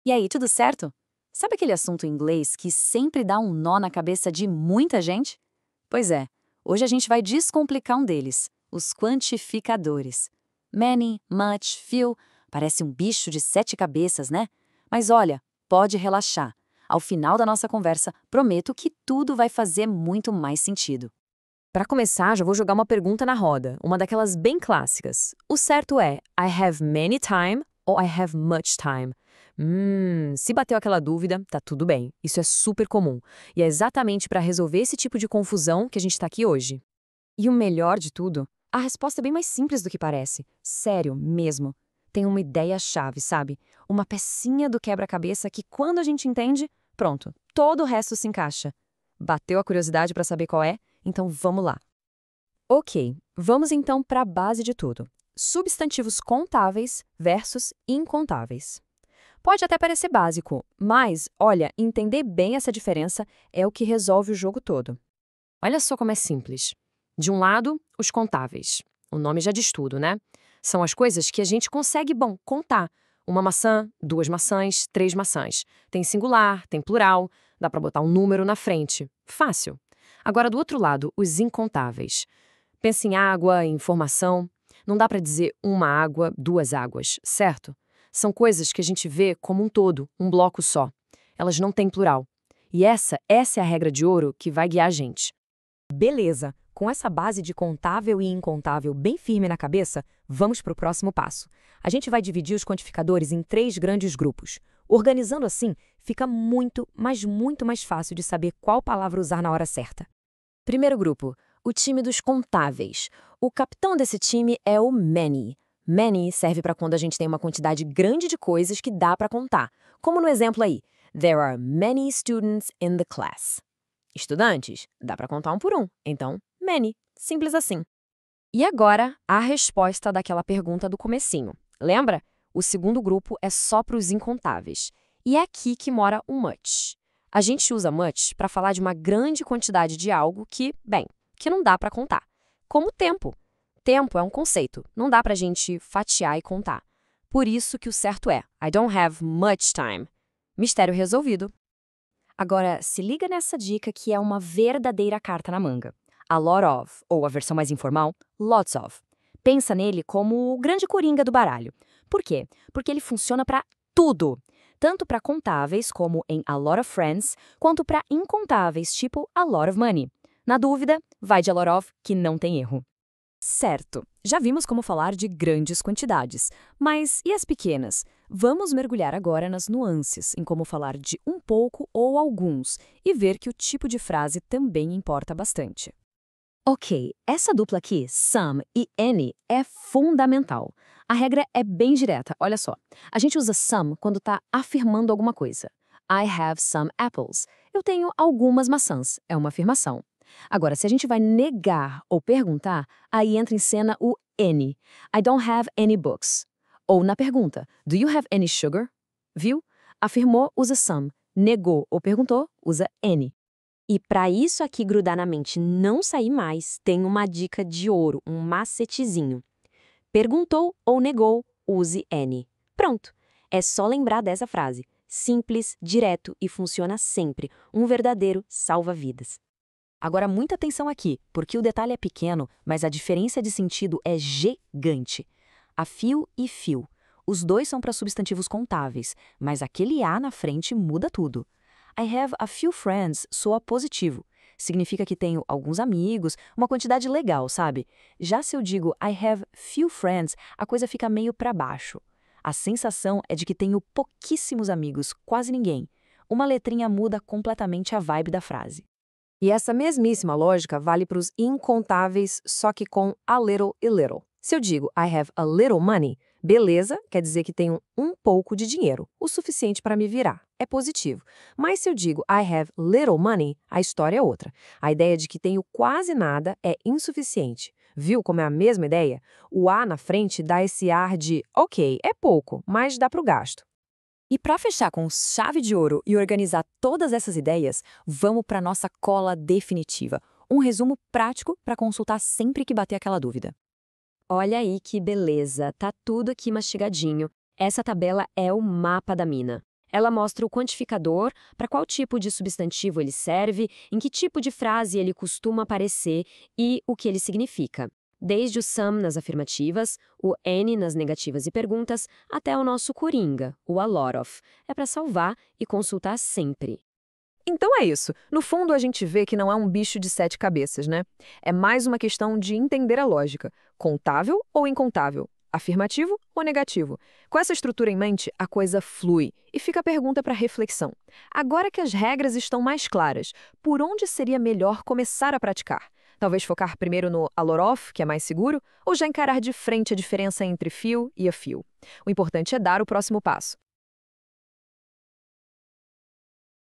E aí, tudo certo? Sabe aquele assunto em inglês que sempre dá um nó na cabeça de muita gente? Pois é, hoje a gente vai descomplicar um deles, os quantificadores. Many, much, few, parece um bicho de 7 cabeças, né? Mas olha, pode relaxar. Ao final da nossa conversa, prometo que tudo vai fazer muito mais sentido. Para começar, já vou jogar uma pergunta na roda, uma daquelas bem clássicas. O certo é I have many time ou I have much time? Se bateu aquela dúvida, tá tudo bem. Isso é super comum. E é exatamente para resolver esse tipo de confusão que a gente está aqui hoje. E o melhor de tudo, a resposta é bem mais simples do que parece. Sério, mesmo. Tem uma ideia-chave, sabe? Uma pecinha do quebra-cabeça que, quando a gente entende, pronto, todo o resto se encaixa. Bateu a curiosidade para saber qual é? Então vamos lá. Ok, vamos então para a base de tudo. Substantivos contáveis versus incontáveis. Pode até parecer básico, mas, olha, entender bem essa diferença é o que resolve o jogo todo. Olha só como é simples. De um lado, os contáveis. O nome já diz tudo, né? São as coisas que a gente consegue, contar. Uma maçã, 2 maçãs, 3 maçãs. Tem singular, tem plural, dá para botar um número na frente. Fácil. Agora, do outro lado, os incontáveis. Pensa em água, em informação. Não dá para dizer uma água, 2 águas, certo? São coisas que a gente vê como um todo, um bloco só. Elas não têm plural. E essa é a regra de ouro que vai guiar a gente. Beleza, com essa base de contável e incontável bem firme na cabeça, vamos para o próximo passo. A gente vai dividir os quantificadores em 3 grandes grupos. Organizando assim, fica muito, mas muito mais fácil de saber qual palavra usar na hora certa. Primeiro grupo, o time dos contáveis. O capitão desse time é o many. Many serve para quando a gente tem uma quantidade grande de coisas que dá para contar. Como no exemplo aí, there are many students in the class. Estudantes, dá para contar um por um, então many, simples assim. E agora, a resposta daquela pergunta do comecinho. Lembra? O segundo grupo é só para os incontáveis. E é aqui que mora o much. A gente usa much para falar de uma grande quantidade de algo que não dá para contar. Como tempo. Tempo é um conceito, não dá para a gente fatiar e contar. Por isso que o certo é I don't have much time. Mistério resolvido. Agora, se liga nessa dica que é uma verdadeira carta na manga. A lot of, ou a versão mais informal, lots of. Pensa nele como o grande coringa do baralho. Por quê? Porque ele funciona para tudo. Tanto para contáveis, como em a lot of friends, quanto para incontáveis, tipo a lot of money. Na dúvida, vai de a lot of, que não tem erro. Certo, já vimos como falar de grandes quantidades, mas e as pequenas? Vamos mergulhar agora nas nuances, em como falar de um pouco ou alguns, e ver que o tipo de frase também importa bastante. Ok, essa dupla aqui, some e any, é fundamental. A regra é bem direta, olha só. A gente usa some quando está afirmando alguma coisa. I have some apples. Eu tenho algumas maçãs, é uma afirmação. Agora, se a gente vai negar ou perguntar, aí entra em cena o any. I don't have any books. Ou na pergunta, do you have any sugar? Viu? Afirmou, usa some. Negou ou perguntou, usa any. E para isso aqui grudar na mente e não sair mais, tem uma dica de ouro, um macetezinho. Perguntou ou negou, use any. Pronto. É só lembrar dessa frase. Simples, direto e funciona sempre. Um verdadeiro salva-vidas. Agora, muita atenção aqui, porque o detalhe é pequeno, mas a diferença de sentido é gigante. A few e few. Os dois são para substantivos contáveis, mas aquele a na frente muda tudo. I have a few friends soa positivo. Significa que tenho alguns amigos, uma quantidade legal, sabe? Já se eu digo I have few friends, a coisa fica meio para baixo. A sensação é de que tenho pouquíssimos amigos, quase ninguém. Uma letrinha muda completamente a vibe da frase. E essa mesmíssima lógica vale para os incontáveis, só que com a little e little. Se eu digo I have a little money, beleza, quer dizer que tenho um pouco de dinheiro, o suficiente para me virar. É positivo. Mas se eu digo I have little money, a história é outra. A ideia de que tenho quase nada é insuficiente. Viu como é a mesma ideia? O a na frente dá esse ar de ok, é pouco, mas dá para o gasto. E para fechar com chave de ouro e organizar todas essas ideias, vamos para nossa cola definitiva. Um resumo prático para consultar sempre que bater aquela dúvida. Olha aí que beleza, tá tudo aqui mastigadinho. Essa tabela é o mapa da mina. Ela mostra o quantificador, para qual tipo de substantivo ele serve, em que tipo de frase ele costuma aparecer e o que ele significa. Desde o some nas afirmativas, o any nas negativas e perguntas, até o nosso coringa, o a lot of. É para salvar e consultar sempre. Então é isso. No fundo, a gente vê que não é um bicho de 7 cabeças, né? É mais uma questão de entender a lógica. Contável ou incontável? Afirmativo ou negativo? Com essa estrutura em mente, a coisa flui. E fica a pergunta para reflexão. Agora que as regras estão mais claras, por onde seria melhor começar a praticar? Talvez focar primeiro no a lot of, que é mais seguro, ou já encarar de frente a diferença entre fio e a fio? O importante é dar o próximo passo.